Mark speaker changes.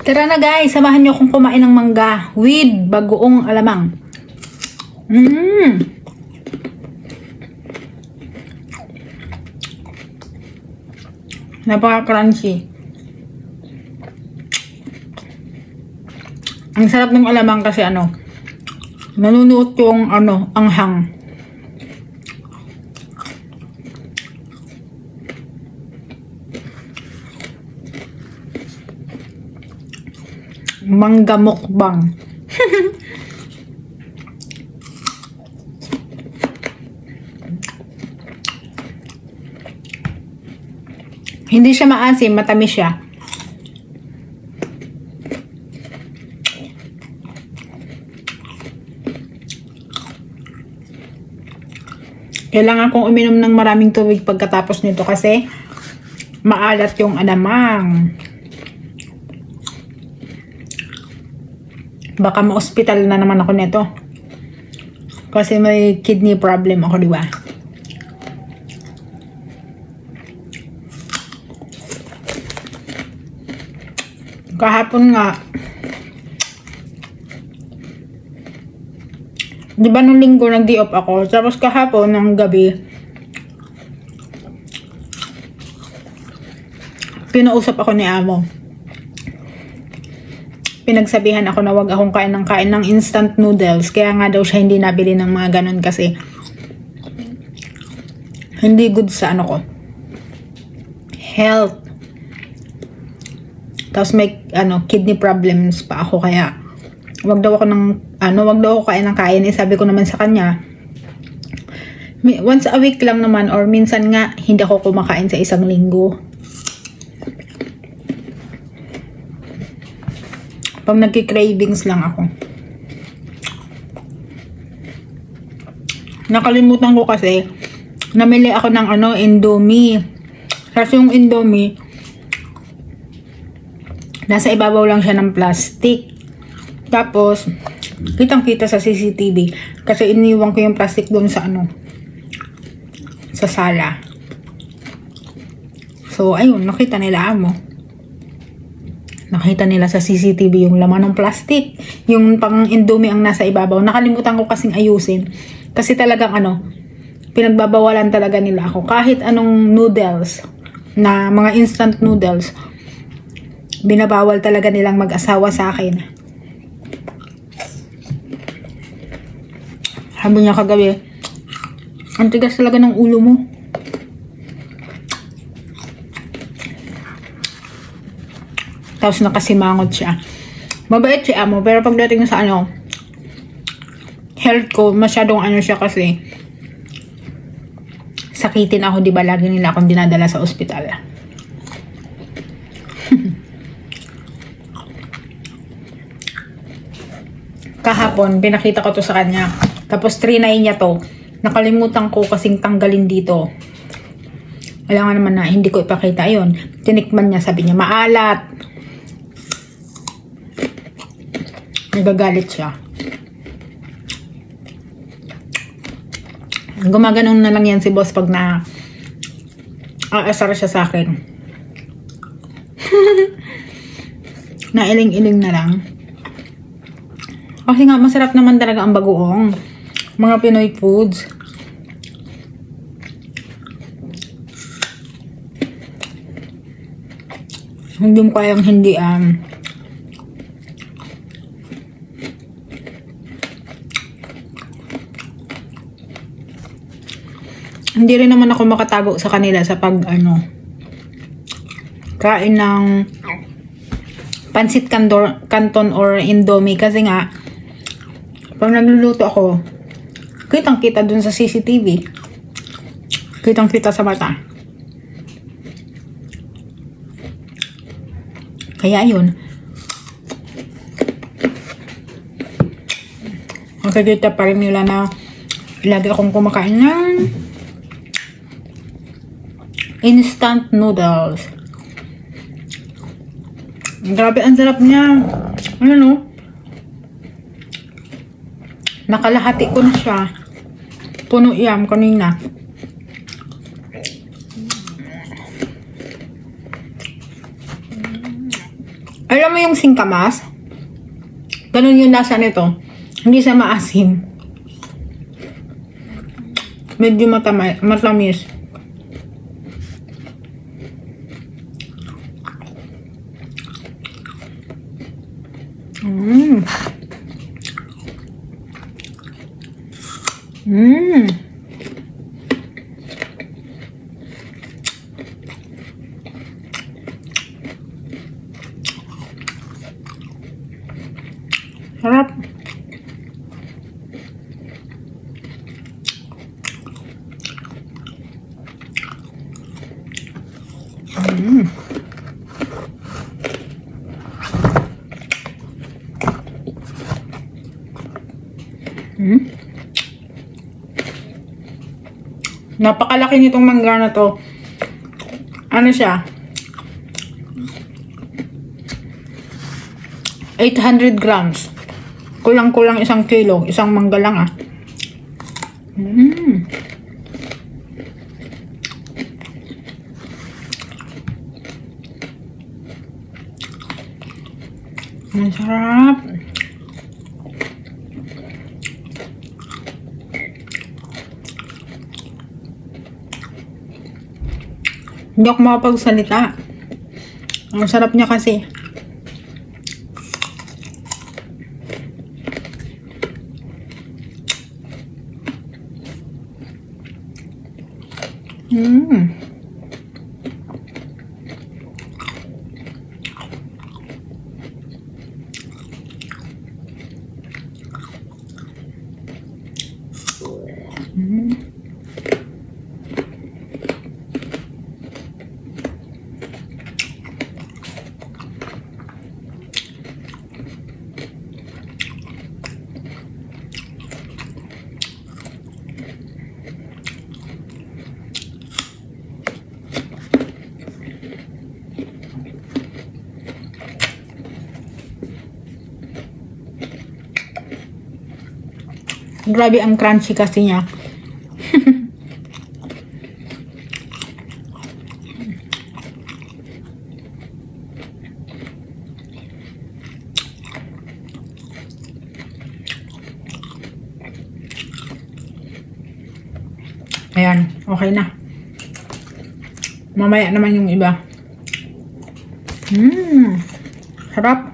Speaker 1: Tara na guys, samahan niyo akong kumain ng mangga with bagoong alamang. Napaka-crunchy. Ang sarap ng alamang kasi nanunuot yung anghang. Mangga mukbang. Hindi siya maasim, matamis siya. Kailangan kong uminom ng maraming tubig pagkatapos nito kasi maalat yung alamang. Baka ma-hospital na naman ako nito. Kasi may kidney problem ako, di ba? Kahapon nga, di ba nung linggo nag-day off ako, tapos kahapon ng gabi, pinausap ako ni Amo. Pinagsabihan ako na wag akong kain ng instant noodles, kaya nga daw siya hindi nabili ng mga ganun kasi hindi good sa health. Tapos may kidney problems pa ako, kaya wag daw ako kain. Sabi ko naman sa kanya, once a week lang naman, or minsan nga hindi ako kumakain sa isang linggo. Pag nagki-cravings lang ako. Nakalimutan ko kasi namili ako ng Indomie. Kasi yung Indomie nasa ibabaw lang siya ng plastic. Tapos, kitang-kita sa CCTV. Kasi iniwan ko yung plastic doon sa sa sala. So, ayun, nakita nila Amo. Nakita nila sa CCTV yung laman ng plastic. Yung pang Indomie ang nasa ibabaw. Nakalimutan ko kasing ayusin. Kasi talagang pinagbabawalan talaga nila ako. Kahit anong noodles, na mga instant noodles, binabawal talaga nilang mag-asawa sa akin. Sabi niya kagabi, ang tigas talaga ng ulo mo. Tapos nakasimangot siya. Mabait si Amo, pero pagdating sa health ko, masyadong siya kasi sakitin ako, di ba? Lagi nila akong dinadala sa ospital. Kahapon, pinakita ko to sa kanya. Tapos, trinay niya to. Nakalimutan ko kasing tanggalin dito. Alam nga naman na hindi ko ipakita yun. Tinikman niya, sabi niya, maalat. Nagagalit siya. Gumaganon na lang yan si boss pag aasar siya sa akin. Nailing-iling na lang. Kasi nga, masarap naman talaga ang bagoong. Mga Pinoy foods. Hindi mo kayang hindi hindi rin naman ako makatago sa kanila sa pag kain ng pansit canton or Indomie, kasi nga pag nagluluto ako, kitang-kita dun sa CCTV. Kitang-kita sa mata. Kaya yun. Makikita pa rin nila na lagi akong kumakain ng instant noodles. Grabe, ang sarap niya. Nakalahati ko na siya. Puno yan kanina. Alam mo yung singkamas? Ganun yung lasa nito. Hindi siya maasim. Medyo matamis. Mmm. Mmm. Sarap. Mmm. Hmm? Napakalaki nitong mangga na to. Ano siya? 800 grams. Kulang-kulang 1 kilo. Isang mangga lang ah. Mm. Ang sarap. Hindi ako makapagsalita. Ang sarap niya kasi. Mmm. Grabe ang crunchy kasi niya. Ayan, okay na. Mamaya naman yung iba. Sarap.